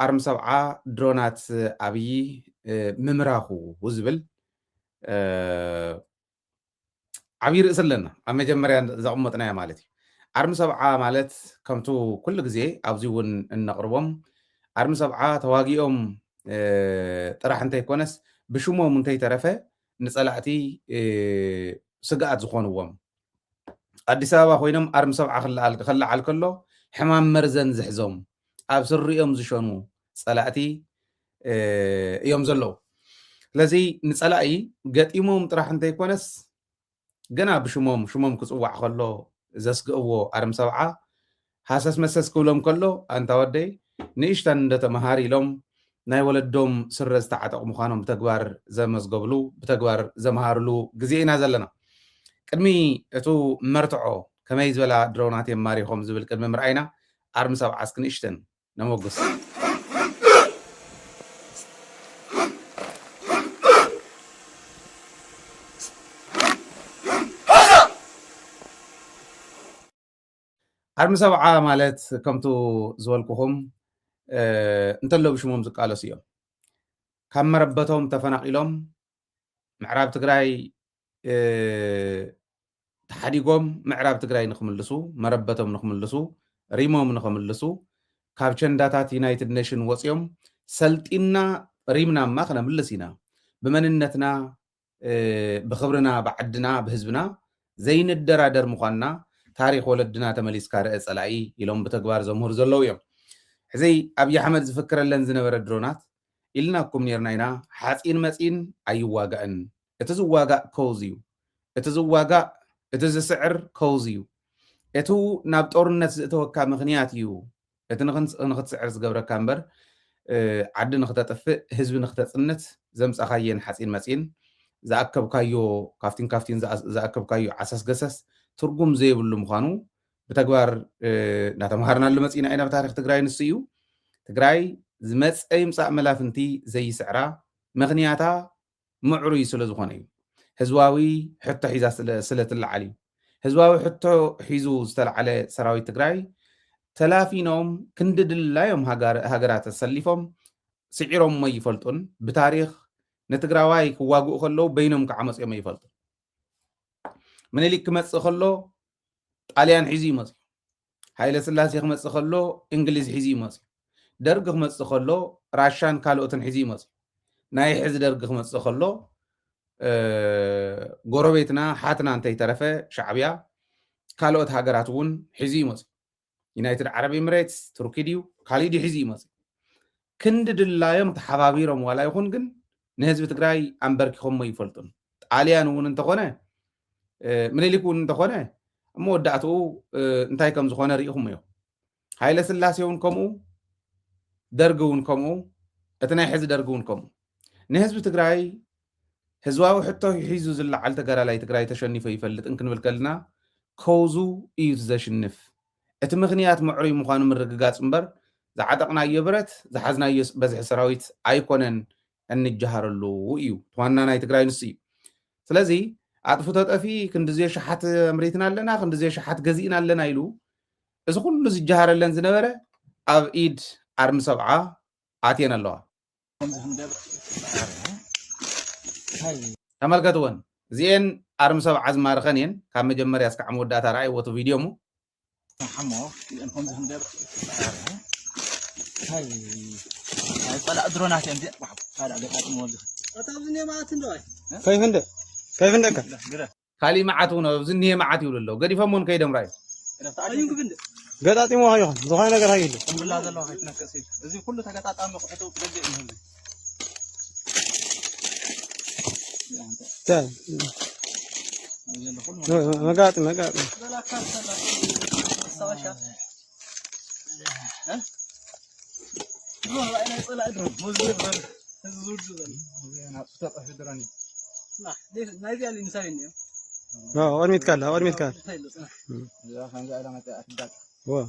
أرم سبعة درونات أبي ممراخو وزبل عبير إسلنا أما جمريان زعمتنا يا مالتي أرم سبعة مالت كمتو كل جزء أبزيون النقربهم أرم سبعة تواجيهم طرح أنت يكونس بشومه منتهي ترفه نسألاتي سقعت زخونهم أديس أبابا خوينم أرم سبعة خلا على كله حمام مرزن زحزوم أبصر يوم زشونو سألاتي يوم زلو لذي نسألأي قد إمام طرح أنت يكونس جنا بشومهم كسوع خلو زسقوا أرم سبعة حاسس مسس كلهم كله أنت ودي نيشتن دت مهاري لهم ناي ولدهم سرز تعتق مخانهم بتجوار زمز قبلو بتجوار زمهارلو جزينا زلنا كدمي اتو مرتعو كما يزبلا درونات يماري خم زبل كدمي مرأينا أرم سبعة سكن إشتن نموقس أرم سبعة مالت كمتو زوالكوهم انتلو بشموم زقالو سيوم كم مربتهم تفنقلهم معراب تقراي تحديقهم معراب تقراي نخملسو مربتهم نخملسو ريمهم نخملسو كابشن داتات يونايتد نيشن وصيوم سلطنا ريمنا ما خنا ملسينا بمننتنا بخبرنا بعدنا بحزبنا زين الدرادر مخانا تاريخ ولدنا تمليس كارئس ألعي يلوم بتقبار زمهور زلو يوم زي أبي أحمد زفكر اللي زنبر الدرونات إلنا كم نيرناينا حاسين مسين أي واقعن اتزو واقع كوزيو اتزو واقع اتزو سعر كوزيو اتو نابطورنت زئتوكا مغنياتيو اتنغت سعر زقبرا كامبر عد نختطفئ حزب نختطنت زمس أخاين حاسين مسين زأكب كايو كافتين زأكب كايو عساس قسس ترقم زي بلو مخانو بتقبار ناتمهارنا اللي مسينا اينا بتاريخ تقراي نسيو تقراي زمس اي مساء ملافنتي زي سعرا مغنياتا معرو يسلو زخوني هزواوي حتى حيزا سلة العلي هزواوي حتى حيزو ستل على سراوي تقراي تلافينهم كندد اللايهم هاقرات السليفهم سعيرهم ما يفلطون بتاريخ نتقراواي كواقو خلو بينهم كعمس ما يفلطون من اللي كمس خلو طاليان حزي مصر هايله سلاسي خمس خلو انجليز حزي مصر درج خمس خلو راشان كالوتن حزي مصر ناي حز درج خمس خلو غوربيتنا حاتنا انت يترفه شعبيا كالوت هاجراتون حزي مصر يونايتد عرب اميريتس تركي ديو خالدي حزي مصر كند دلايم تحبابيرم ولا يكون جن نهزب تግራይ أمبركهم ما يفلطون طاليان ون انت خونه من اللي يكون انت خونه مودعتو انتاي كم زخونه ريهم يو هايله سلاسيون كمو درجون كمو اتناي حز درجون كمو نهزب تግራይ هزواو حتى يحيزو زل على تقرا لاي تግራይ تشنيف يفلط انكن بالكلنا كوزو يزشنف اتمغنيات معري مخانو من رقاقات امبر زعتقنا يبرت زحزنا بزح سراويت ايكونن እንጀሃር ሉ እዩ ዋና ናይ ትግራይ ንስ እዩ ስለዚ አጥፉ ተጠፊ ክንድዜ ሸሓት አምሬትና ኣለና ክንድዜ ሸሓት ገዚእና ኣለና ኢሉ እዚ ኩሉ ዝጀሃረለን ዝነበረ ኣብ ኢድ ኣርሚ ሰብዓ ኣትየን ኣለዋ ተመልከትዎን እዚአን ኣርሚ ሰብዓ ዝማርከን እየን ካብ መጀመርያ እስካዕ መወዳእታ ረኣይዎቶ ቪድዮ ሙ ሓሞ እዚአን ከምዚ ክንገብር هاي طلع درونات يمدي هذا قاعد مولد أتابعني ما أتندوي كيف عندك خالي ما عتونا زنيه ما عتيو لله قد يفهمون كيدم راي أيون كبند قد أتيمو هاي زخانة قد هاي الحمد لله هذا الله هيتنا كسي إذا كله تقطع طعمه حتى بدي إنهم تان ما قاعد لا كان سوا شاف ها أنا طلع أدرون مزبر زود أنا أفتح في دراني لا ليش نايزي على الإنسان لا أرمي تكلا يا خان قاعد ما تأكد هو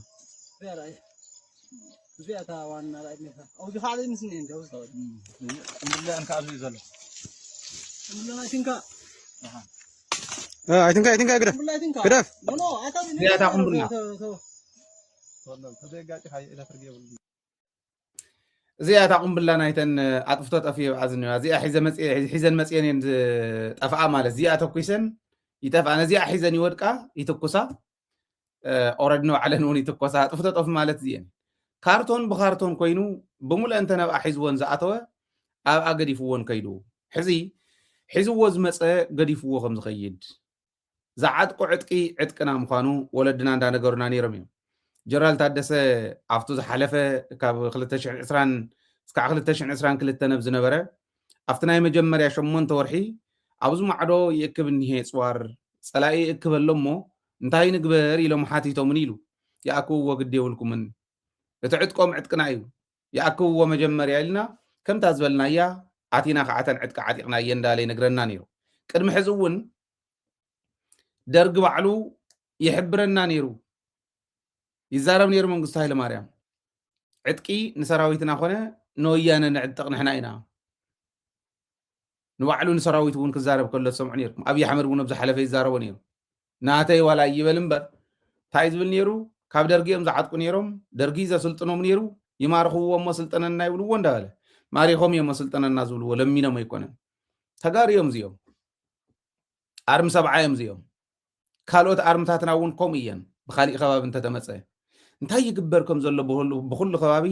فيها رأي فيها تاوان رأي مثلا أو في حال إنسانين جوز تاوان الحمد لله أنك عزيز الله الحمد لله I think I think كده كده no I thought فيها تاوان برنا والله تبي قاعد هاي إلى فرقية እዚኣ ታቁም ብላ ናይተን ኣጥፍቶ ጠፊዮ ኣዝንዋ እዚኣ ሒዘን መፅአን ጠፍኣ ማለት እዚኣ ተኩሰን ይጠፍኣ ነዚኣ ሒዘን ይወድቃ ይትኩሳ ኦረድ ንባዕለን እውን ይትኮሳ ኣጥፍቶ ጠፊ ማለት እዚአን ካርቶን ብካርቶን ኮይኑ ብሙሉእ እንተ ነብኣ ሒዝዎን ዝኣተወ ኣብኣ ገዲፍዎን ከይዱ ሕዚ ሒዝዎ ዝመፀ ገዲፍዎ ከም ዝኸይድ ዝዓጥቁ ዕጥቂ ዕጥቅና ምዃኑ ወለድና እንዳነገሩና ነይሮም እዮም ጀነራል ታደሰ ኣብቱ ዝሓለፈ ካብ 2020 እስካዕ 2022 ነብ ዝነበረ ኣብቲ ናይ መጀመርያ 8 ወርሒ ኣብዚ ማዕዶ ይእክብ እኒሄ ፅዋር ፀላኢ ይእክበሎ እሞ እንታይ ንግበር ኢሎም ሓቲቶምን ኢሉ ይኣክብዎ ግዲ የብልኩምን እቲ ዕጥቆም ዕጥቅና እዩ ይኣክብዎ መጀመርያ ኢልና ከምታ ዝበልናያ ኣቲና ከዓተን ዕጥቂ ዓጢቕና እየ እንዳለ ይነግረና ነይሩ ቅድሚ ሕዚ እውን ደርጊ ባዕሉ ይሕብረና ነይሩ ይዛረብ ነይሩ መንግስቱ ሃይለማርያም ዕጥቂ ንሰራዊትና ኮነ ንወያነ ንዕጥቕ ንሕና ኢና ንባዕሉ ንሰራዊት እውን ክዛረብ ከሎ ትሰምዑ ነይርኩም ኣብዪ ኣሕመድ እውን ኣብዝሓለፈ ይዛረቦ ነይሩ ናተይ ዋላ ይበል እምበር እንታይ ዝብል ነይሩ ካብ ደርጊ እዮም ዝዓጥቁ ነይሮም ደርጊ ዘስልጥኖም ነይሩ ይማርኽዎ እሞ ስልጠነና ይብልዎ እንዳበለ ማሪኾም እዮም ስልጠነና ዝብልዎ ለሚኖም ኣይኮነን ተጋሩ እዮም እዚኦም ኣርሚ ሰብዓ እዮም እዚኦም ካልኦት ኣርምታትና እውን ከምኡ እየን ብካሊእ ከባቢ እንተተመፀ እንታይ ይግበር ከም ዘሎ ብኩሉ ከባቢ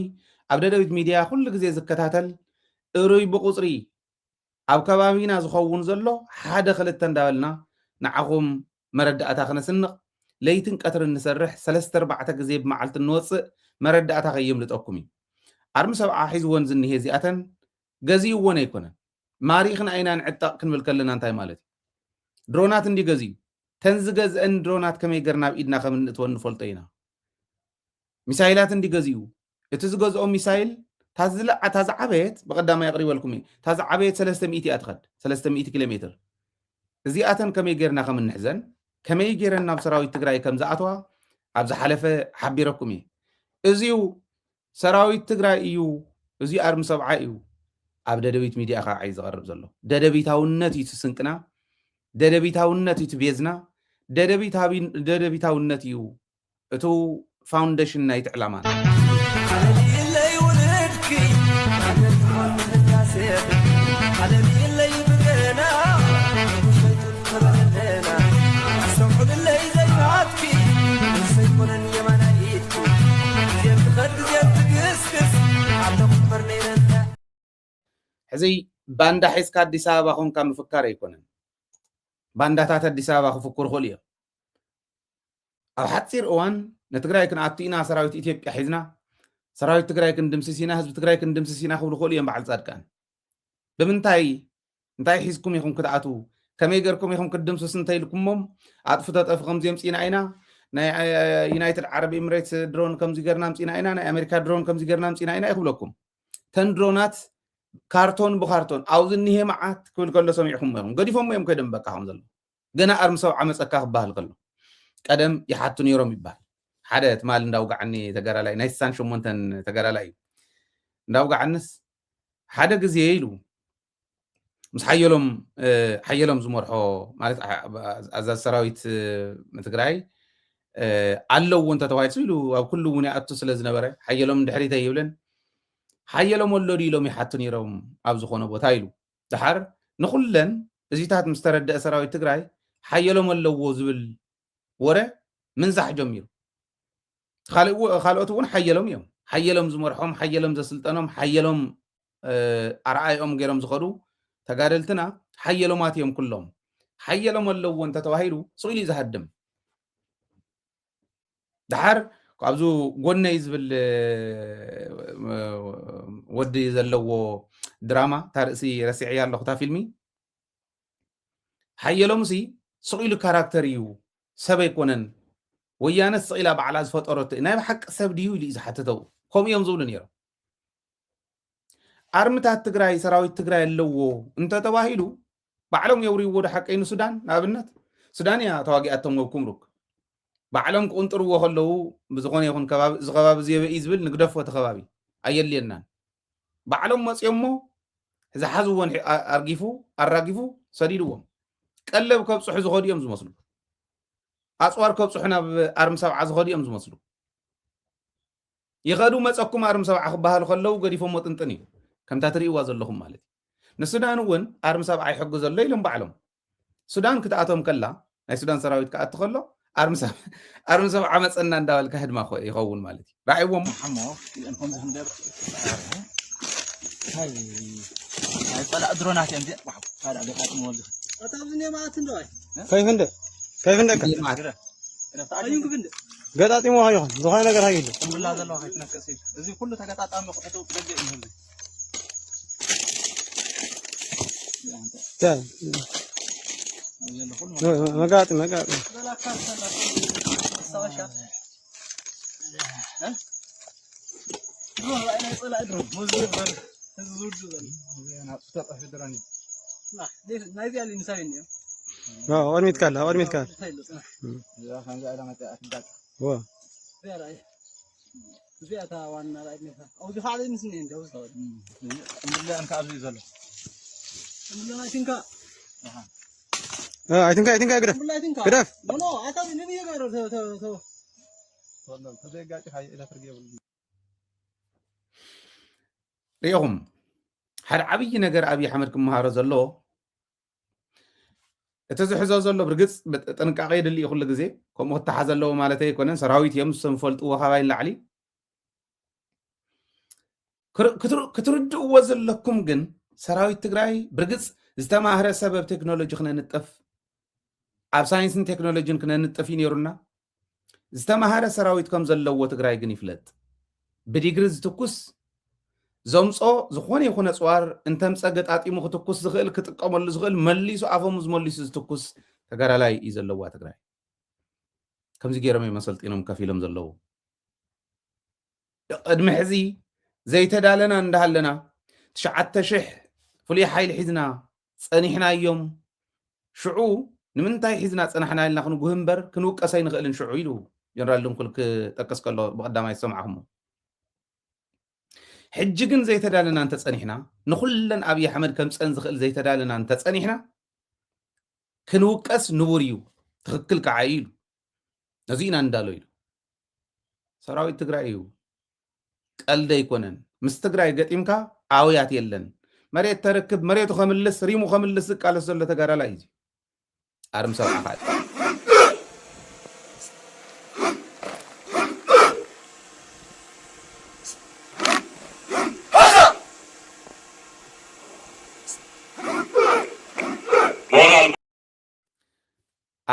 ኣብ ደደቢት ሚድያ ኩሉ ግዜ ዝከታተል እሩይ ብቁፅሪ ኣብ ከባቢና ዝኸውን ዘሎ ሓደ ክልተ እንዳበልና ንዓኹም መረዳእታ ክነስንቕ ለይትን ቀትርን ንሰርሕ 3-4 ግዜ ብመዓልቲ ንወፅእ መረዳእታ ከየምልጠኩም እዩ ኣርሚ ሰብዓ ሒዝዎን ዝኒሄ እዚኣተን ገዚእዎን ኣይኮነን ማሪኽና ኢና ንዕጣቕ ክንብል ከለና እንታይ ማለት እዩ ድሮናት እንዲ ገዚኡ ተንዝገዝአን ድሮናት ከመይ ገርና ኣብ ኢድና ከም እንእትወን ንፈልጦ ኢና ሚሳይላት እንዲ ገዚኡ እቲ ዝገዝኦም ሚሳይል ታዝዓበየት ብቀዳማ የቅሪበልኩም ታዝዓበየት 300 እያ ትኸድ 300 ኪሎ ሜትር እዚኣተን ከመይ ጌርና ከም እንሕዘን ከመይ ጌረን ናብ ሰራዊት ትግራይ ከም ዝኣተዋ ኣብ ዝሓለፈ ሓቢረኩም እየ እዚኡ ሰራዊት ትግራይ እዩ እዚኡ ኣርሚ ሰብዓ እዩ ኣብ ደደቢት ሚድያ ከዓ እዩ ዝቐርብ ዘሎ ደደቢታውነት እዩ ስንቅና ደደቢታውነት እዩ ቤዝና ደደቢታውነት እዩ እቱ ፋውንዴሽን ናይቲ ዕላማ ሕዚ ባንዳ ሒዝካ ኣዲስ ኣበባ ኮንካ ምፍካር ኣይኮነን ባንዳታት ኣዲስ ኣበባ ክፍክሩ ክእሉ እዮም ኣብ ሓፂር እዋን ንትግራይ ክንኣቱ ኢና ሰራዊት ኢትዮጵያ ሒዝና ሰራዊት ትግራይ ክንድምስስ ኢና ህዝቢ ትግራይ ክንድምስስ ኢና ክብሉ ክእሉ እዮም በዓል ጻድቃን ብምንታይ እንታይ ሒዝኩም ኢኹም ክትኣቱ ከመይ ገርኩም ኢኹም ክትድምስስ እንተኢልኩሞም ኣጥፍቶ ጠፊ ከምዚ የምፂና ኢና ናይ ዩናይትድ ዓረብ ኤምሬትስ ድሮን ከምዚ ገርና ምፂና ኢና ናይ ኣሜሪካ ድሮን ከምዚ ገርና ምፂና ኢና ይኽብለኩም ተን ድሮናት ካርቶን ብካርቶን ኣብዚ እኒሄ መዓት ክብል ከሎ ሰሚዕኩም ኢኹም ገዲፎም እዮም ከይዶም በቃ ከም ዘሎ ገና ኣርሚ ሰብዓ መፀካ ክበሃል ከሎ ቀደም ይሓቱ ነይሮም ይበሃል ሓደ ትማል እንዳውጋዓኒ ተጋራላይ ናይ 68 ተጋራላይ እዩ እንዳውጋዓንስ ሓደ ግዜ ኢሉ ምስ ሓየሎም ዝመርሖ ማለት ኣዛዝ ሰራዊት ትግራይ ኣለዎ እንተተባሂሉ ኢሉ ኣብ ኩሉ እውን ይኣቱ ስለ ዝነበረ ሓየሎም ድሕሪተ ይብለን ሓየሎም ወለዱ ኢሎም ይሓቱ ነይሮም ኣብ ዝኾነ ቦታ ኢሉ ድሓር ንኩለን እዚታት ምስ ተረድአ ሰራዊት ትግራይ ሓየሎም ኣለዎ ዝብል ወረ ምንዛሕ ጀሚሩ ካልኦት እውን ሓየሎም እዮም ሓየሎም ዝመርሖም ሓየሎም ዘስልጠኖም ሓየሎም ኣርኣዮም ገይሮም ዝኸዱ ተጋደልትና ሓየሎማት እዮም ኩሎም ሓየሎም ኣለዎ እንተተባሂሉ ስኢሉ ዝሃድም ድሓር ካብዙ ጎነይ ዝብል ወዲ ዘለዎ ድራማ ታርእሲ ረሲዕያ ኣለኹ ታ ፊልሚ ሓየሎም ሲ ስኢሉ ካራክተር እዩ ሰብ ኣይኮነን ወያነ ስኢላ ባዕላ ዝፈጠረቱ ናይ ብሓቂ ሰብ ድዩ ኢሉ ዝሓተተው ከምኡ እዮም ዝብሉ ነይሮም ኣርምታት ትግራይ ሰራዊት ትግራይ ኣለዎ እንተተባሂሉ ባዕሎም የውርይዎ ድሓቀይኑ ሱዳን ንኣብነት ሱዳን እያ ተዋጊኣቶም ኣብ ኩምሩክ ባዕሎም ክቁንጥርዎ ከለዉ ብዝኾነ ይኹን ከባቢ እዚ ከባቢ ዘበኢ ዝብል ንግደፎ እቲ ከባቢ ኣየልየናን ባዕሎም መፅኦም ሞ ዝሓዝዎን ኣራጊፉ ሰዲድዎም ቀለብ ከብፅሑ ዝኸዱ እዮም ዝመስሉ ኣፅዋር ከብፅሑ ናብ ኣርሚ ሰብዓ ዝኸዱ እዮም ዝመስሉ يغدو مصكم ارم سبع خبال خلو غديفو مطنطني كم تاتريوا زلهم مالتي نسودان ون ارم سبع يحجو زلو يلم بعلم سودان كتاتهم كلا اي سودان سراويت كات خلو ارم سبع عمصنا انداول كهد ما خو يخون مالتي رايوم حمو انكم زندر هاي طلع درونات يمدي هذا دقات مولد أتابعني ما أتندوي كيف عندك أيوك بند قطعتي مو هاي زهاي نقر هاي الحمد لله هذا الله يتنكسي زي كله تقطع طعم قطعته بجد انه تعال ما قاطع لا كان سواشا ها والله أنا طلع درون مزيد بر زود زود انا بتطلع في دراني لا ليش ما يبي اللي نسويني ورمي تكال يا خان قاعد ما تاكد هو فيها رأي فيها تاوان رأي نفا أو دي خالد نسنين جوز تاوان لا انك ابي زل والله تنكا I think أقرأ والله تنكا قرأ no أتابعني نبي يقرأ تو تفضل تبي قاعد هاي الى فرقه ريهم حد عبي نجر أبي حمد كم مهارة زلو اتزحزو زلو برقص تنقاقي دلي يقول لك زي كم متحز زلو مالتي يكونن سراويت يمسن فلت وخاين لعلي كتردو وزل لكم جن سراويت تقراي برقص استماهر سبب تكنولوجي خنا نتقف اب ساينس تكنولوجي خنا نتقفين يرونا استماهر سراويت كم زلو تقراي جن يفلت بديغرز تكوس زمصو زخوني يكون صوار انتم صقط اطيمو كتكوس زخيل كتقمل زخيل مليسو افمز مليسو تكوس تغارا لاي يزلوا تغراي كمزي غيرمي مسلطينم كفيلم زلو قدم حزي زي تدالنا اندهلنا 9000 فلي حيل حزنا صنيحنا يوم شعو نمنتاي حزنا صنحنا لنا كنو غهمبر كنو قساي نخلن شعو يلو جنرال دم كل تقس كلو بقدام يسمعهم حججن زي تدالنا انت صنيحنا نخلن ابي احمد كم صن زخل زي تدالنا انت صنيحنا كنوقس نوريو تخكل كعايل نزينا اندالو يلو سراويت تግራይዩ ቀልደ ይኮነን ምስ ትግራይ ገጢምካ አውያት የለን መሬት ተረክብ መሬቱ ከመልስ ሪሙ ከመልስ ቃል ዘሎ ተጋራላ እዩ አርም ሰው አፋት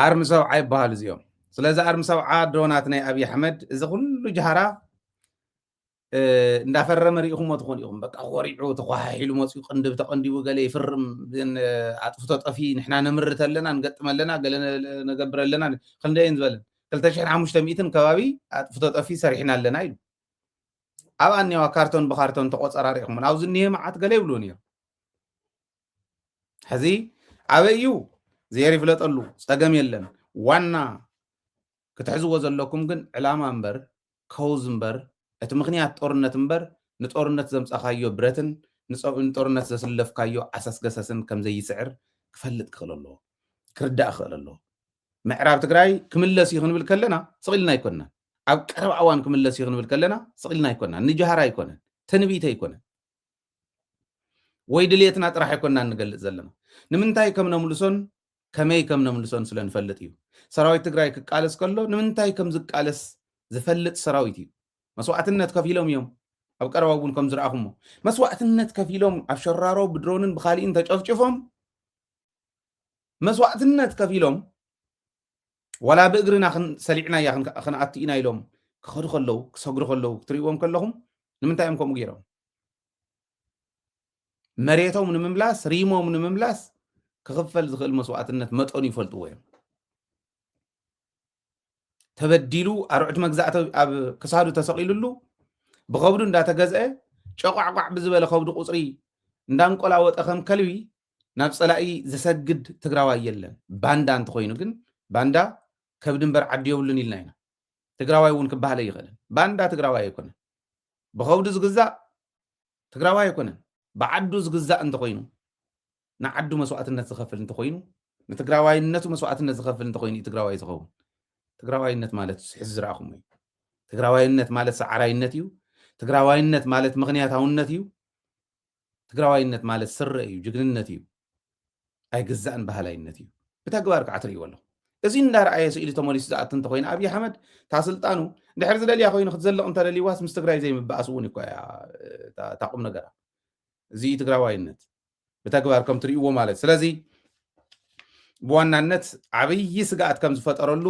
አርም ሰው አይባል እዚኦም ስለዚ አርም ሰው አዶናት ናይ አብይ አሕመድ እዚ ኩሉ ጀሃራ እንዳፈረመ ሪኢኹም ትኾን ኢኹም በቃ ቆሪዑ ተኳሒሉ መፅኡ ቅንድብ ተቀንዲቡ ገለ ይፍርም አጥፍቶ ጠፊ ንሕና ነምርት ኣለና ንገጥም ኣለና ገለ ነገብር ኣለና ክንደይን ዝበለን 2500 ከባቢ አጥፍቶ ጠፊ ሰሪሕና ኣለና ኢሉ ኣብ ኣንያዋ ካርቶን ብካርቶን ተቆፀራ ሪኢኹም ኣብዚ እኒሄ መዓት ገለ ይብሉ ነይሩ ሕዚ ኣበይ እዩ ዘይሪፍለጠሉ ፀገም የለን ዋና ክትሕዝዎ ዘለኩም ግን ዕላማ እምበር ከውዝ እምበር እቲ ምክንያት ጦርነት እምበር ንጦርነት ዘምፃኻዮ ብረትን ንጦርነት ዘስለፍካዮ ዓሳስገሰስን ከም ዘይስዕር ክፈልጥ ክኽእል ኣለዎ ክርዳእ ክኽእል ኣለዎ ምዕራብ ትግራይ ክምለስ እዩ ክንብል ከለና ስቂልና ኣይኮንና ኣብ ቀረብ እዋን ክምለስ እዩ ክንብል ከለና ስቂልና ኣይኮንና ንጀሃራ ኣይኮነን ተንቢተ ኣይኮነን ወይ ድሌትና ጥራሕ ኣይኮንና ንገልፅ ዘለና ንምንታይ ከም ነምልሶን ከመይ ከም ነምልሶን ስለ ንፈልጥ እዩ ሰራዊት ትግራይ ክቃለስ ከሎ ንምንታይ ከም ዝቃለስ ዝፈልጥ ሰራዊት እዩ መስዋዕትነት ከፊሎም እዮም ኣብ ቀረባ እውን ከም ዝረኣኹሞ መስዋዕትነት ከፊሎም ኣብ ሸራሮ ብድሮንን ብኻሊእን ተጨፍጭፎም መስዋዕትነት ከፊሎም ወላ ብእግርና ሰሊዕና እያ ክንኣቱ ኢና ኢሎም ክኸዱ ከለዉ ክሰግዱ ከለዉ ክትሪእዎም ከለኹም ንምንታይ እዮም ከምኡ ገይሮም መሬቶም ንምምላስ ሪሞም ንምምላስ ክኽፈል ዝኽእል መስዋዕትነት መጠኑ ይፈልጥዎ እዮም ተበዲሉ ኣርዑት መግዛእቲ ኣብ ክሳዱ ተሰቂሉሉ ብኸብዱ እንዳተገዝአ ጨቋዕቋዕ ብዝበለ ከብዱ ቁፅሪ እንዳንቆላወጠ ከም ከልቢ ናብ ፀላኢ ዘሰግድ ትግራዋይ የለን ባንዳ እንተኮይኑ ግን ባንዳ ከብዲ እምበር ዓዲ የብሉን ኢልና ኢና ትግራዋይ እውን ክበሃል ኣይኽእልን ባንዳ ትግራዋይ ኣይኮነን ብኸብዱ ዝግዛእ ትግራዋይ ኣይኮነን ብዓዱ ዝግዛእ እንተኮይኑ ንዓዱ መስዋዕትነት ዝኸፍል እንተኮይኑ ንትግራዋይነቱ መስዋዕትነት ዝኸፍል እንተኮይኑ እዩ ትግራዋይ ዝኸውን ትግራዋይነት ማለት ሕዚ ዝረኣኹም እዩ ትግራዋይነት ማለት ሰዓራይነት እዩ ትግራዋይነት ማለት ምክንያታውነት እዩ ትግራዋይነት ማለት ስረ እዩ ጅግንነት እዩ ኣይግዛእን ባህላይነት እዩ ብተግባር ከዓ ትርእይዎ ኣለኹ እዚ እንዳረኣየ ስኢሉ ተመሊሱ ዝኣቱ እንተኮይኑ ኣብዪ ኣሕመድ ታስልጣኑ ድሕሪ ዝደልያ ኮይኑ ክትዘልቕ እንተደልይዋስ ምስ ትግራይ ዘይምበኣስ እውን እኳ ታቁም ነገራ እዚ ትግራዋይነት ብተግባር ከም ትርእይዎ ማለት ስለዚ ብዋናነት ዓብይ ስጋኣት ከም ዝፈጠረሉ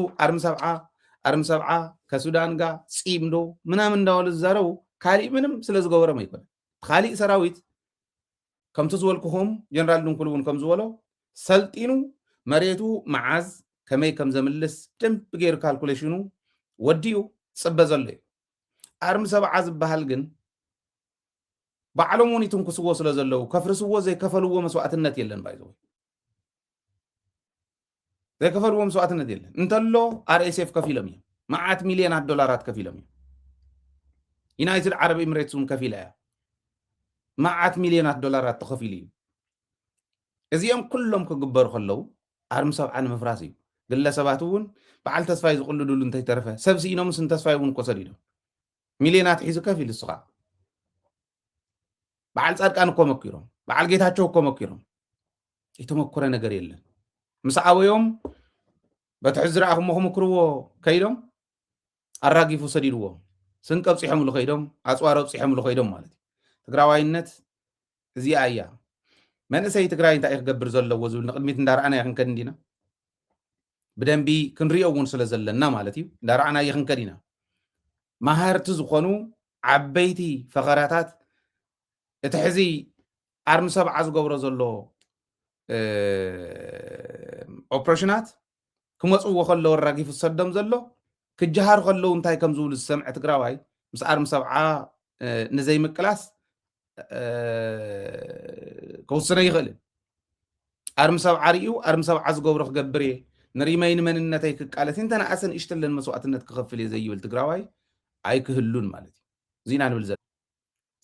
ኣርሚ ሰብዓ ከሱዳን ጋር ፂምዶ ምናምን እንዳበሉ ዝዛረቡ ካሊእ ምንም ስለ ዝገበሮም ኣይኮነ ካሊእ ሰራዊት ከምቲ ዝበልኩኹም ጀነራል ድንኩል እውን ከም ዝበሎ ሰልጢኑ መሬቱ መዓዝ ከመይ ከም ዘምልስ ደንብ ገይሩ ካልኩሌሽኑ ወዲኡ ፅበ ዘሎ እዩ ኣርሚ ሰብዓ ዝበሃል ግን ባዕሎም እውን ይትንክስዎ ስለ ዘለው ከፍርስዎ ዘይከፈልዎ መስዋዕትነት የለን ባይዘ ዘይከፈልዎ መስዋዕትነት የለን እንተሎ አርኤስኤፍ ከፊሎም እዮም መዓት ሚልዮናት ዶላራት ከፊሎም እዮም ዩናይትድ ዓረብ ኤሚሬትስ እውን ከፊላ እያ መዓት ሚልዮናት ዶላራት ተኸፊሉ እዩ እዚኦም ኩሎም ክግበሩ ከለው ኣርሚ ሰብዓ ንምፍራስ እዩ ግለሰባት እውን በዓል ተስፋይ ዝቕልድሉ እንተይተረፈ ሰብ ስኢኖምስ ተስፋይ እውን ኮሰዲዶም ሚልዮናት ሒዙ ከፊሉ እሱ ከዓ በዓል ጻድቃን እኮ መኪሮም በዓል ጌታቸው እኮ መኪሮም የተመኮረ ነገር የለን ምስ ዓበዮም በትሕዚ ዝረኣኹሞ ክምክርዎ ከይዶም ኣራጊፉ ሰዲድዎ ስንቂ ኣብፂሖምሉ ከይዶም ኣፅዋር ኣብፂሖምሉ ከይዶም ማለት እዩ ትግራዋይነት እዚኣ እያ መንእሰይ ትግራይ እንታይ ክገብር ዘለዎ ዝብል ንቅድሚት እንዳረኣናዮ ክንከድ እንዲና ብደንቢ ክንሪኦ እውን ስለ ዘለና ማለት እዩ እንዳረኣናዮ ክንከድ ኢና ማሃርቲ ዝኾኑ ዓበይቲ ፈኸራታት እቲ ሕዚ ኣርሚ ሰብዓ ዝገብሮ ዘሎ ኦፕሬሽናት ክመፅዎ ከለዉ ኣራጊፉ ዝሰዶም ዘሎ ክጀሃር ከለዉ እንታይ ከም ዝብሉ ዝሰምዐ ትግራዋይ ምስ ኣርሚ ሰብዓ ንዘይምቅላስ ከውስነ ይኽእልን ኣርሚ ሰብዓ ርዩ ኣርሚ ሰብዓ ዝገብሮ ክገብር እየ ንሪመይ ንመንነተይ ክቃለስ እንተነኣሰን እሽተለን መስዋዕትነት ክኸፍል እየ ዘይብል ትግራዋይ ኣይክህሉን ማለት እዩ እዚና ንብል ዘለና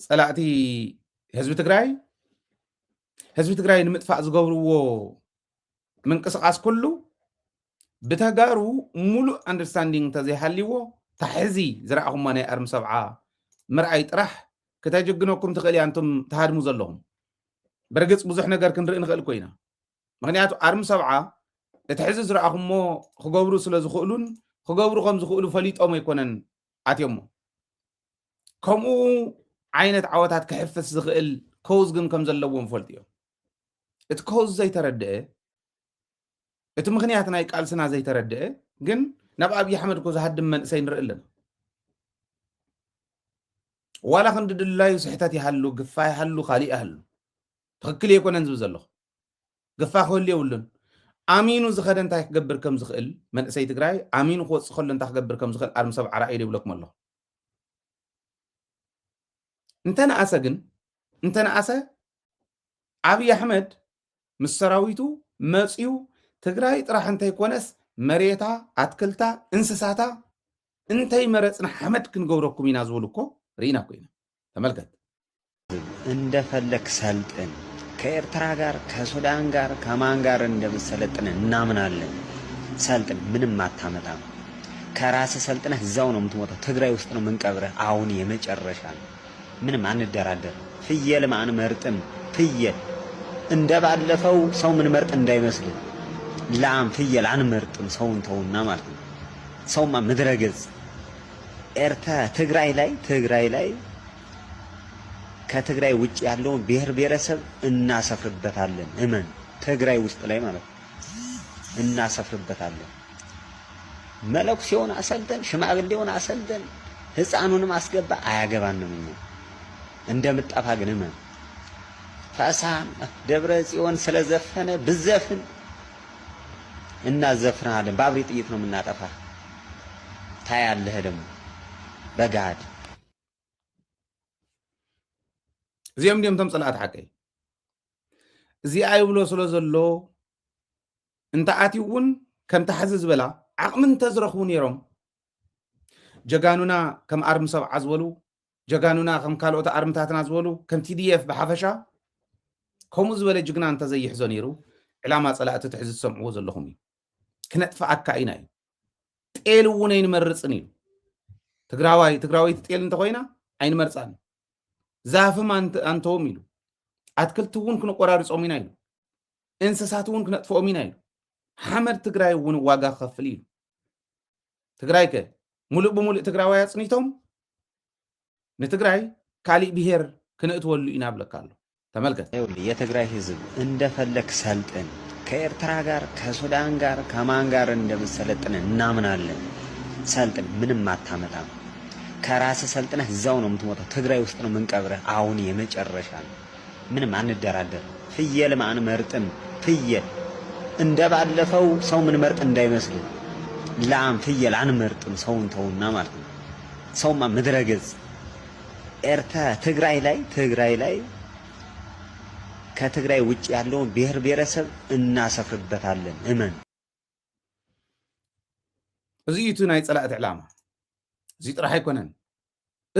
ፀላእቲ ህዝቢ ትግራይ ንምጥፋእ ዝገብርዎ ምንቅስቃስ ኩሉ ብተጋሩ ሙሉእ አንደርስታንዲንግ እንተዘይሃልይዎ ታሕዚ ዝረኣኹሞ ናይ ኣርሚ ሰብዓ ምርኣይ ጥራሕ ክተጀግነኩም ትኽእል እያ እንቶም ተሃድሙ ዘለኹም በርግፅ ብዙሕ ነገር ክንርኢ ንኽእል ኮይና ምክንያቱ ኣርሚ ሰብዓ እቲ ሕዚ ዝረኣኹሞ ክገብሩ ስለ ዝኽእሉን ክገብሩ ከም ዝኽእሉ ፈሊጦም ኣይኮነን ኣትዮሞ ከምኡ ዓይነት ዓወታት ክሕፍስ ዝኽእል ከውዝ ግን ከም ዘለዎም ፈልጥ እዮም እቲ ከውዝ ዘይተረድአ እቲ ምክንያት ናይ ቃልስና ዘይተረድአ ግን ናብ ኣብዪ ኣሕመድ ኮ ዝሃድም መንእሰይ ንርኢ ኣለና ዋላ ክንድድላዩ ስሕተት ይሃሉ ግፋ ይሃሉ ካሊእ ይሃሉ ትክክል የኮነን ዝብል ዘለኹ ግፋ ክህሉ የብሉን ኣሚኑ ዝኸደ እንታይ ክገብር ከም ዝኽእል መንእሰይ ትግራይ ኣሚኑ ክወፅእ ከሎ እንታይ ክገብር ከም ዝኽእል ኣርሚ ሰብዓ ራእይ ይብለኩም ኣለኹ እንተነኣሰ ኣብዪ ኣሕመድ ምስ ሰራዊቱ መፅዩ ትግራይ ጥራሕ እንተይኮነስ መሬታ ኣትክልታ እንስሳታ እንታይ መረፅና ሓመድ ክንገብረኩም ኢና ዝብሉ እኮ ርኢና ኮይና ተመልከት እንደፈለክ ሰልጥን ከኤርትራ ጋር ከሱዳን ጋር ከማን ጋር እንደምሰለጥን እናምናለን ሰልጥን ምንም አታመጣም ከራስ ሰልጥነህ እዛው ነው የምትሞተው ትግራይ ውስጥ ነው የምንቀብረህ አሁን የመጨረሻ ምንም አንደራደር ፍየል ማን መርጥም ፍየል እንደባለፈው ሰው ምን መርጥ እንዳይመስል ላም ፍየል አንመርጥም ሰውን ተውና ማለት ነው ሰውማ ምድረገጽ ኤርትራ ትግራይ ላይ ከትግራይ ውጭ ያለውን ብሔር ብሔረሰብ እናሰፍርበታለን እመን ትግራይ ውስጥ ላይ ማለት ነው እናሰፍርበታለን መለኩሴውን አሰልጠን ሽማግሌውን አሰልጠን ህፃኑንም አስገባ አያገባንም እኛ እንደምጣፋ ግን እመን ፈሳን ደብረ ጽዮን ስለዘፈነ ብዘፍን እናዘፍናለን ባብሪ ጥይት ነው የምናጠፋ ታያለህ ደግሞ በጋድ እዚኦም ዲም ተምጽላእት ሓቀይ እዚኣ ይብሎ ስለ ዘሎ እንተኣትውን ከም ተሓዚ ዝበላ ዓቕሚ እንተዝረኽቡ ነይሮም ጀጋኑና ከም ኣርሚ ሰብዓ ዝበሉ ጀጋኑና ከም ካልኦት ኣርምታትና ዝበሉ ከም ቲዲኤፍ ብሓፈሻ ከምኡ ዝበለ ጅግና እንተዘይሕዞ ነይሩ ዕላማ ፀላእቲ ትሕዚ ዝሰምዕዎ ዘለኹም እዩ ክነጥፍኣካ ኢና እዩ ጤል እውን ኣይንመርፅን ኢሉ ትግራዋይቲ ጤል እንተኮይና عين مرصان زافم أنتهم يلو أتكلتون كن قرار صومينا يلو إنسساتون كن تفومينا يلو حمد تجراي ون واجا خفليل تجراي كه ملء بملء تجراي ويصنيتهم نتجراي كالي بهير كنا تولوا ينابلك قالوا تملكت የትግራይ ህዝብ እንደፈለክ ሰልጥን ከኤርትራ ጋር ከሱዳን ጋር ከማን ጋር እንደምሰለጥን እናምናለን ሰልጥን ምንም አታመጣም ከራስ ሰልጥነህ እዛው ነው የምትሞተው ትግራይ ውስጥ ነው የምንቀብረህ አሁን የመጨረሻ ነው ምንም አንደራደር ፍየል ማን መርጥም ፍየል እንደባለፈው ሰው ምን መርጥ እንዳይመስል ላም ፍየል አንመርጥም ሰውን ተውና ማለት ነው ሰውማ ምድረገጽ ኤርትራ ትግራይ ላይ ከትግራይ ውጭ ያለውን ብሔር ብሔረሰብ እናሰፍርበታለን እመን እዚቱ ናይ ጸላእት ዕላማ እዚ ጥራሕ አይኮነን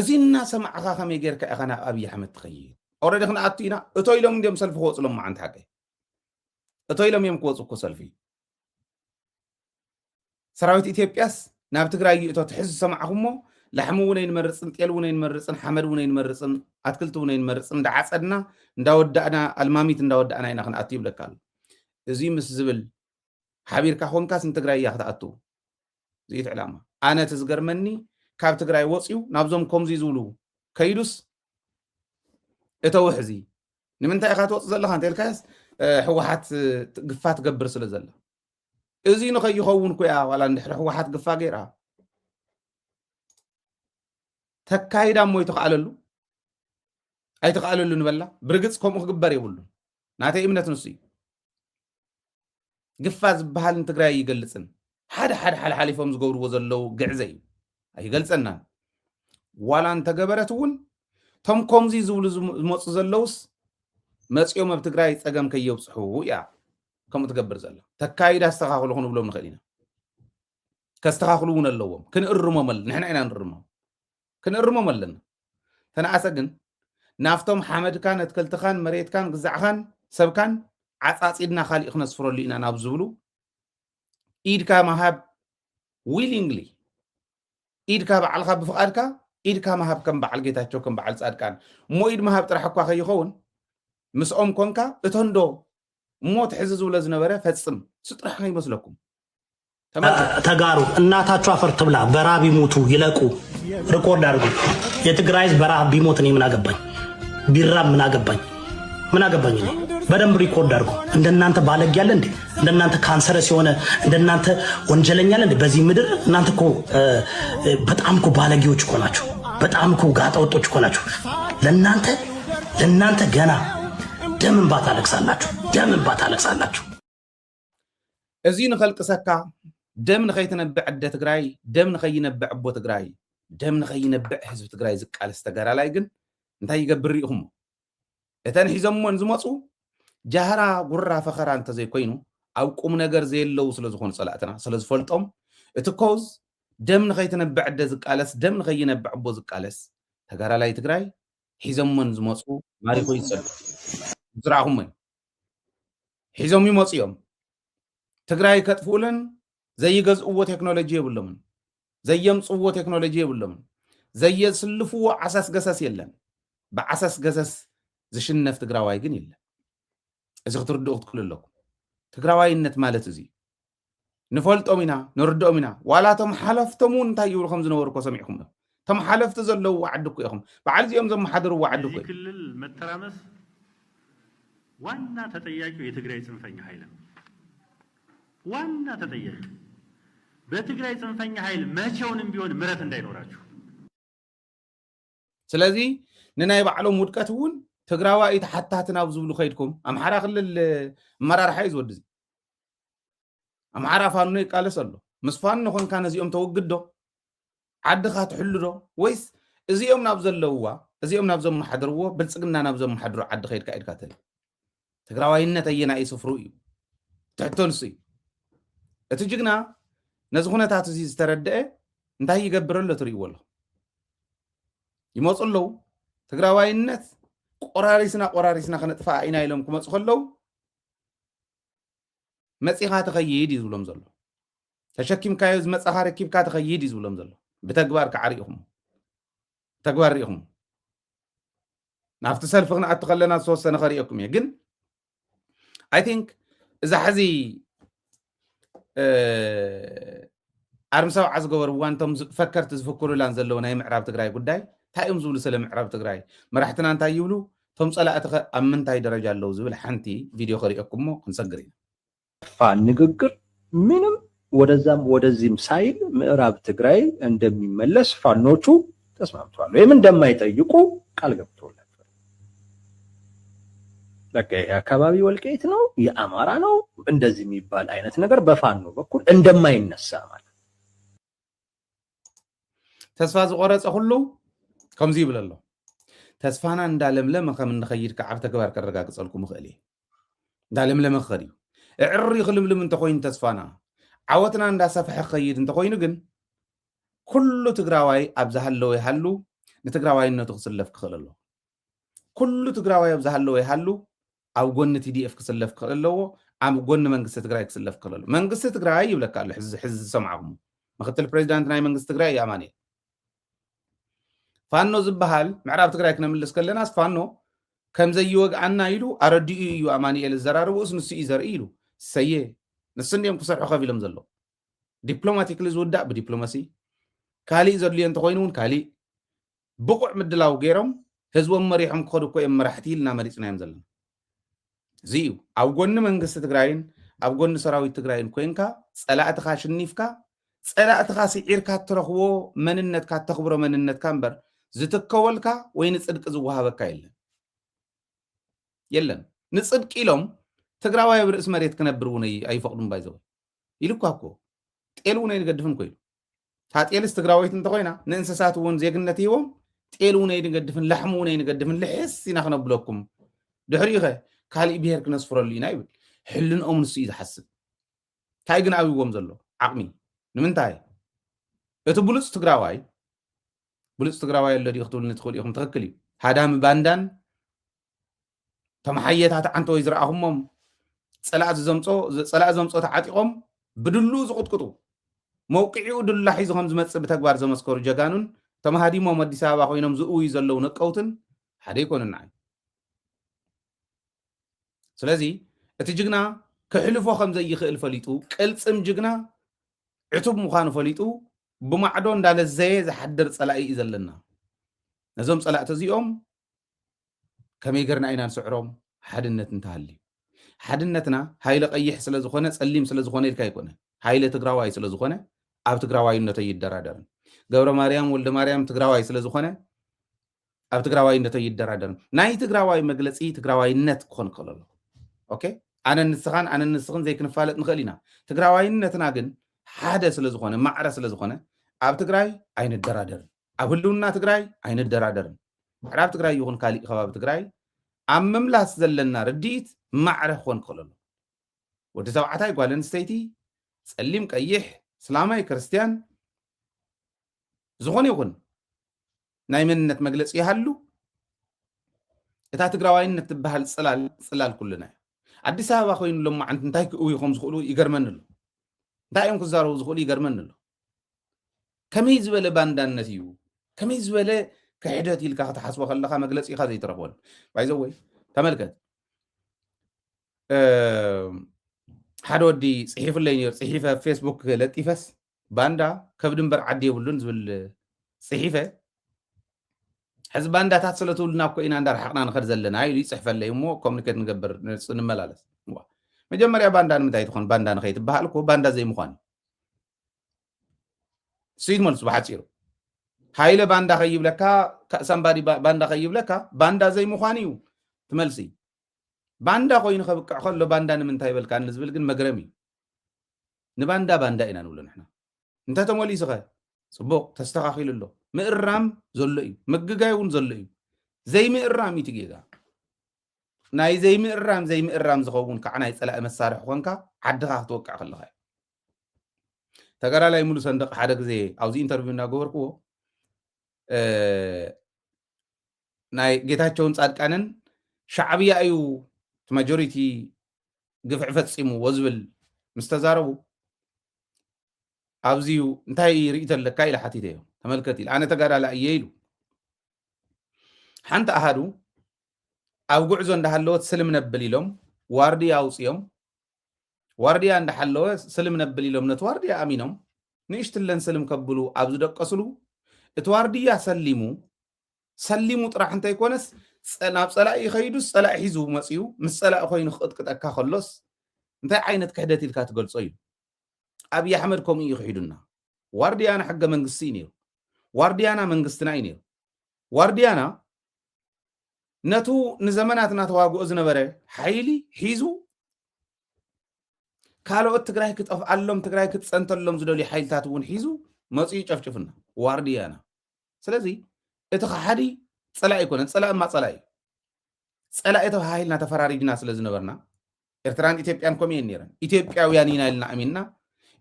እዚ እና ሰማዕኻ ከመይ ጌርካ ኢኻ ናብ ኣብይ ኣሕመድ ትኸይድ ኦልሬዲ ክንኣቱ ኢና እቶይሎም እንዲኦም ሰልፊ ክወፅሎም ማዓንቲ ሓቀይ እቶይሎም እዮም ክወፁ እኮ ሰልፊ ሰራዊት ኢትዮጵያስ ናብ ትግራይ እቶ ትሕዝ ሰማዕኹሞ لحم ونين مرصن طيل ونين مرصن حمد ونين مرصن اتكلت ونين مرصن دعصدنا እንዳወዳና አልማሚት እንዳወዳና ኢና ክንኣቱ ይብለካል እዚ ምስ ዝብል ሓቢርካ ኾንካስ ንትግራይ ያ ክትኣቱ እዚ ዕላማ ኣነ ትዝገርመኒ ካብ ትግራይ ወፂው ናብዞም ከምዚ ዝብሉ ከይዱስ እተውሕዚ ንምንታይ ኢኻ ትወፅ ዘለኻ እንተልካስ ሕወሓት ግፋት ገብር ስለ ዘላ እዚ ንኸይኸውን ኮያ ዋላ እንድሕር ሕወሓት ግፋ ገይራ ተካይዳ ሞይ ተቃለሉ أي تقالوا نبلا برقص كم أخبر يقولون ناتي إمنة نسي قفاز بحال انتقرأي يقلسن حد حالفهم زقور وزلو قعزي أي قلسنا ولا انت قبرتون تم كومزي زول زلوس مس يوم بتقرأي تقام كي يبصحوا يا كم تقبر زلا تكايدا استخاخلو خنو بلوم نخلينا كاستخاخلون اللوم كن الرمى مل نحن عنا الرمى كن الرمى ملنا تنعسقن نافتم حمد كان اتكلت خان مريت كان قزع خان سب كان عصاصيدنا خالق نصفرو لينا نابزولو ايد كا مهاب ويلينغلي ايد كا بعلخا بفقادكا ايد كا مهاب كم بعل جيتاچو كم بعل صادكان مو ايد مهاب طرحكوا خيخون مسኦም ኮንካ እቶንዶ ሞት ሕዝዝ ብለ ዝነበረ ፈጽም ስጥራሕ ይመስለኩም ተጋሩ እናታችሁ አፈር ትብላ በራብ ይሞቱ ይለቁ ሪኮርድ አድርጉ የትግራይ በራብ ቢሞት እኔ ምን አገባኝ ቢራብ ምን አገባኝ እኔ በደንብ ሪኮርድ አድርጉ እንደናንተ ባለግ ያለ እንዴ እንደናንተ ካንሰር ሲሆነ እንደናንተ ወንጀለኛ አለ እንዴ በዚህ ምድር እናንተ እኮ በጣም እኮ ባለጌዎች እኮ ናችሁ በጣም እኮ ጋጠወጦች እኮ ናችሁ ለናንተ ገና ደም እንባ ታለቅሳላችሁ እዚ ንኸልቅ ሰካ ደም ንኸይትነብዕ ዕደ ትግራይ ደም ንኸይነብዕ ኣቦ ትግራይ ደም ንኸይነብዕ ህዝቢ ትግራይ ዝቃለስ ተጋራላይ ግን እንታይ ይገብር ኢኹም እተን ሒዞምዎን ዝመፁ ጃህራ ጉራ ፈኸራ እንተዘይኮይኑ ኣብ ቁም ነገር ዘየለው ስለዝኾኑ ፀላእትና ስለዝፈልጦም እቲ ኮዝ ደም ንኸይትነብዕ ዕደ ዝቃለስ ደም ንኸይነብዕ ኣቦ ዝቃለስ ተጋራላይ ትግራይ ሒዞምዎን ዝመፁ ማሪኮ ይፀሉ ዝረኣኹም ሒዞም ይመፁ እዮም ትግራይ ከጥፍኡልን ዘይገዝእዎ ቴክኖሎጂ የብሎምን ዘየምፅዎ ቴክኖሎጂ የብሎምን ዘየስልፍዎ ዓሳስ ገሰስ የለን ብዓሳስ ገሰስ ዝሽነፍ ትግራዋይ ግን የለን እዚ ክትርድኡ ክትክእሉ ኣለኩም ትግራዋይነት ማለት እዚ ንፈልጦም ኢና ንርድኦም ኢና ዋላ ቶም ሓለፍቶም እውን እንታይ ይብሉ ከም ዝነበሩ እኮ ሰሚዕኩም ቶም ሓለፍቲ ዘለውዎ ዓዲ እኮ ኢኹም በዓል እዚኦም ዘመሓድርዎ ዓዲ እኮ ክልል መተራመስ ዋና ተጠያቂው የትግራይ ጽንፈኛ ኃይል ነው ዋና ተጠያቂ በትግራይ ጽንፈኛ ኃይል መቼውንም ቢሆን ምረት እንዳይኖራችሁ ስለዚ ንናይ ባዕሎም ውድቀትውን ትግራዋይ ተሓታትና ዝብሉ ከይድኩም ኣምሓራ ክልል መራርሓ ይዝወድዚ ኣምሓራ ፋኖ ይቃለስ ኣሎ ምስ ፋኖ ኮንካ ነዚኦም ተወግዶ ዓድኻ ትሕልዶ ወይስ እዚኦም ናብ ዘለውዋ እዚኦም ናብ ዘመሓድርዎ ብልፅግና ናብ ዘመሓድሮ ዓዲ ከይድካ ኢድካ ተል ትግራዋይነት ኣየናይ ስፍሩ እዩ ትሕቶንስ እዩ እቲ ጅግና ነዚ ኩነታት እዚ ዝተረድአ እንታይ ይገብር ኣሎ ትርእይዎ ኣለኹ ይመፁ ኣለዉ ትግራዋይነት ቆራሪስና ከነጥፋ ኢና ኢሎም ክመፁ ከለዉ መፂኻ ተኸይድ እዩ ዝብሎም ዘሎ ተሸኪምካዮ ዝመፃኻ ረኪብካ ተኸይድ እዩ ዝብሎም ዘሎ ብተግባር ክዓሪኢኹም ተግባር ሪኢኹም ናብቲ ሰልፊ ክንኣቱ ከለና ዝተወሰነ ከሪአኩም እየ ግን አይ ቲንክ እዛ ሕዚ ኣርሚ ሰብዓ ዝገበርዋ እንቶም ፈከርቲ ዝፍክሩላን ዘለዉ ናይ ምዕራብ ትግራይ ጉዳይ እንታይ እዮም ዝብሉ ስለ ምዕራብ ትግራይ መራሕትና እንታይ ይብሉ ቶም ጸላእቲ ኣብ ምንታይ ደረጃ ኣለዉ ዝብል ሓንቲ ቪድዮ ከሪአኩም ሞ ክንሰግር ኢና ንግግር ምንም ወደዛም ወደዚህም ሳይል ምዕራብ ትግራይ እንደሚመለስ ፋኖቹ ተስማምተዋል ወይም እንደማይጠይቁ ቃል ገብተዋል። በቃ የአካባቢ ወልቃይት ነው የአማራ ነው እንደዚህ የሚባል አይነት ነገር በፋኖ በኩል እንደማይነሳ ማለት ተስፋ ዝቆረፀ ሁሉ ከምዚ ይብል ኣሎ ተስፋና እንዳለምለመ ከም እንኸይድ ከዓብ ተግባር ከረጋግፀልኩም እኽእል እየ እንዳለምለመ ክኸድ እዩ እዕሪ ክልምልም እንተኮይኑ ተስፋና ዓወትና እንዳሰፍሐ ክኸይድ እንተኮይኑ ግን ኩሉ ትግራዋይ ኣብ ዝሃለወ ይሃሉ ንትግራዋይነቱ ክስለፍ ክኽእል ኣሎ ኩሉ ትግራዋይ ኣብ ዝሃለወ ይሃሉ ኣብ ጎኒ ቲዲኤፍ ክስለፍ ክኽእል ኣለዎ ኣብ ጎኒ መንግስቲ ትግራይ ክስለፍ ክኽእል ኣሎ መንግስቲ ትግራይ ይብለካ ኣሎ ሕዚ ዝሰምዓኹም ምክትል ፕሬዚዳንት ናይ መንግስቲ ትግራይ ኣማኒኤል ፋኖ ዝበሃል ምዕራብ ትግራይ ክነምልስ ከለናስ ፋኖ ከም ዘይወግዓና ኢሉ ኣረዲኡ እዩ ኣማኒኤል ዘራርብኡስ ንሱ እዩ ዘርኢ ኢሉ ሰየ ንስንኦም ክሰርሑ ከፍ ኢሎም ዘሎ ዲፕሎማቲክሊ ዝውዳእ ብዲፕሎማሲ ካሊእ ዘድልዮ እንተኮይኑ እውን ካሊእ ብቁዕ ምድላው ገይሮም ህዝቦም መሪሖም ክኸዱ እኮ እዮም መራሕቲ ኢልና መሪፅናዮም ዘለና እዚ እዩ ኣብ ጎኒ መንግስቲ ትግራይን ኣብ ጎኒ ሰራዊት ትግራይን ኮይንካ ፀላእትካ ሽኒፍካ ፀላእትካ ስዒርካ እትረኽቦ መንነትካ እተኽብሮ መንነትካ እምበር ዝትከወልካ ወይ ንፅድቂ ዝወሃበካ የለን ንፅድቂ ኢሎም ትግራዋይ ኣብ ርእሲ መሬት ክነብር እውን ኣይፈቕዱም ባይዘው ኢሉኳ እኮ ጤል እውን ኣይንገድፍን ኮይኑ እታ ጤልስ ትግራዋይት እንተኮይና ንእንስሳት እውን ዜግነት ሂቦም ጤል እውን ኣይንገድፍን ላሕሚ እውን ኣይንገድፍን ልሕስ ኢና ክነብለኩም ድሕሪኡ ኸ ካሊእ ብሄር ክነስፍረሉ ኢና ይብል ሕልንኦም ንሱ እዩ ዝሓስብ እንታይ ግን ኣብዎም ዘሎ ዓቕሚ ንምንታይ እቲ ብሉፅ ትግራዋይ ኣሎ ዲኡ ክትብልኒ ትኽእሉ ኢኹም ትኽክል እዩ ሃዳሚ ባንዳን ተማሓየታት ዓንተ ወይ ዝረኣኹሞም ፀላእ ዘምፆ ተዓጢቖም ብድሉው ዝቁጥቅጡ መውቅዒኡ ድላ ሒዙ ከም ዝመፅእ ብተግባር ዘመስከሩ ጀጋኑን ተማሃዲሞም ኣዲስ ኣበባ ኮይኖም ዝእውዩ ዘለው ነቀውትን ሓደ ይኮኑና ስለዚ እቲ ጅግና ክሕልፎ ከም ዘይኽእል ፈሊጡ ቅልፅም ጅግና ዕቱብ ምዃኑ ፈሊጡ ብማዕዶ እንዳለዘየ ዝሓድር ፀላኢ እዩ ዘለና ነዞም ፀላእቲ እዚኦም ከመይ ገርና ኢና ንስዕሮም ሓድነት እንተሃልዩ ሓድነትና ሃይለ ቀይሕ ስለ ዝኾነ ፀሊም ስለ ዝኾነ ኢልካ ኣይኮነ ሃይለ ትግራዋይ ስለ ዝኾነ ኣብ ትግራዋይነቶ ይደራደርን ገብረ ማርያም ወልደ ማርያም ትግራዋይ ስለ ዝኾነ ኣብ ትግራዋይነቶ ይደራደርን ናይ ትግራዋይ መግለፂ ትግራዋይነት ክኾን ክእል ኣሎ ኦኬ ኣነ ንስኽን ዘይክንፋለጥ ንኽእል ኢና ትግራዋይነትና ግን ሓደ ስለ ዝኾነ ማዕረ ስለ ዝኾነ ኣብ ትግራይ ኣይንደራደርን ኣብ ህልውና ትግራይ ኣይንደራደርን ምዕራብ ትግራይ ይኹን ካሊእ ከባቢ ትግራይ ኣብ ምምላስ ዘለና ርዲኢት ማዕረ ክኾን ክእል ኣሎ ወዲ ተባዕታይ ጓል ኣንስተይቲ ፀሊም ቀይሕ እስላማይ ክርስቲያን ዝኾነ ይኹን ናይ መንነት መግለፂ ይሃሉ እታ ትግራዋይነት ትበሃል ፅላል ኩልና ኣዲስ ኣበባ ኮይኑ ሎማዓንቲ እንታይ ክእውዩ ከም ዝኽእሉ ይገርመኒ ኣሎ እንታይ እዮም ክዛረቡ ዝኽእሉ ይገርመኒ ኣሎ ከመይ ዝበለ ባንዳነት እዩ ከመይ ዝበለ ክሕደት ኢልካ ክትሓስቦ ከለካ መግለፂ ኢኻ ዘይትረኽበሉ ባይዘወይ ተመልከት ሓደ ወዲ ፅሒፍለይ ነይሩ ፅሒፈ ፌስቡክ ለጢፈስ ባንዳ ከብዲ እምበር ዓዲ የብሉን ዝብል ፅሒፈ ሕዚ ባንዳታት ስለ ትብሉና እኮ ኢና እንዳረሓቕና ንኸድ ዘለና ኢሉ ይፅሕፈለይ እሞ ኮሙኒኬት ንገብር ንመላለስ መጀመርያ ባንዳ ንምንታይ ትኾን ባንዳ ንኸይትበሃል እኮ ባንዳ ዘይምዃን ስይት መልሱ ብሓፂሩ ሃይለ ባንዳ ኸይብለካ ሳምባዲ ባንዳ ኸይብለካ ባንዳ ዘይምዃን እዩ ትመልሲ ባንዳ ኮይኑ ከብቅዕ ከሎ ባንዳ ንምንታይ በልካ ንዝብል ግን መግረም እዩ ንባንዳ ባንዳ ኢና ንብሎ ንሕና እንተተመሊሱ ኸ ፅቡቕ ተስተኻኺሉ ኣሎ ምእራም ዘሎ እዩ ምግጋይ እውን ዘሎ እዩ ዘይምእራም እዩ ትጌጋ ናይ ዘይምእራም ዝኸውን ከዓ ናይ ፀላእ መሳርሒ ኮንካ ዓድኻ ክትወቅዕ ከለኻ ተጋዳላይ ሙሉ ሰንደቕ ሓደ ግዜ ኣብዚ ኢንተርቪው እናገበርክዎ ናይ ጌታቸውን ጻድቃንን ሻዕብያ እዩ ማጆሪቲ ግፍዕ ፈፂምዎ ዝብል ምስ ተዛረቡ ኣብዚዩ እንታይ ርእይቶ ኣለካ ኢለ ሓቲተ እዮም ተመልከት ኢሉ ኣነ ተጋዳላይ እየ ኢሉ حنت أهدو أو قعزو عند حلوت سلم نبلي لهم وارديا أوصيهم وارديا عند حلوت سلم نبلي لهم نتوارديا أمينهم نيشتلن سلم كبلو أبزو دقصلو اتوارديا سلمو طرح انت يكونس ناب صلاة يخيدو صلاة حيزو مصيو مس صلاة خوين خطك خلص انت عينت كحدتي الكا تقلصو أبي أحمد كوم يخيدونا وارديانا حق منقسينيو وارديانا منقستناينيو وارديانا نتو نزمناتنا تواقو ازنبره حيلي حيزو كالو التقراي كتقف علم تقراي كتصنتلهم زدولي حيلتات ون حيزو مصيو چفچفنا وارديانا سلازي اتخحدي صلاة يكون صلاة ما صلاة صلاة اتو هايلنا تفراريجنا سلازنبرنا إرتران إثيوبيان كومين نيران إثيوبياويانينا لنا أميننا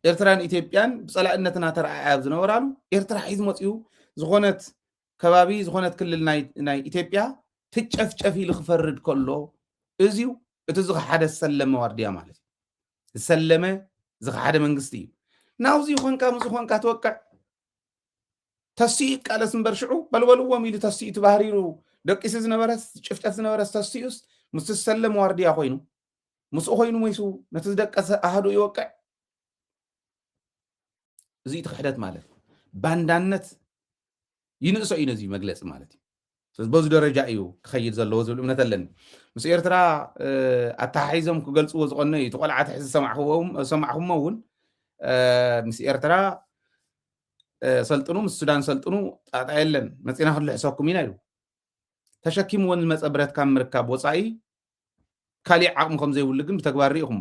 إرتران إثيوبيان بصلاة إنتنا ترعى زنورالو إرترا حيز مصيو زغونت كبابي زغونت كل ناي إثيوبيا تچفچفي لخفرد كله ازيو اتزغ حدا السلم وارديا مالتي السلمة زغ حدا منقستي ناوزي خونكا مزخونكا توقع تسيق على سنبرشعو بلولو ميلي تسيق تبهريرو دقيس زنبرس شفتت زنبرس تسيقس مستسلم وارديا خوينو مسو خوينو ميسو نتزدقس أهدو يوقع زي تخحدت مالت باندانت ينقصو ينزي مجلس مالتي بوز درجة ايو خيد زلو زل امنتلن مس إرترا اتحيزم كغلصو زقني تقلع تحس سمعهم مون مس إرترا سلطنو مس السودان سلطنو ጣጣየለን መጽና ሁሉ ሕሳኩም ኢና ኢሉ ተሸኪምዎን መጸብረት ካብ ምርካብ ወጻኢ ካሊ ዓቅም ከም ዘይብሉ ግን ብተግባር ሪኢኹም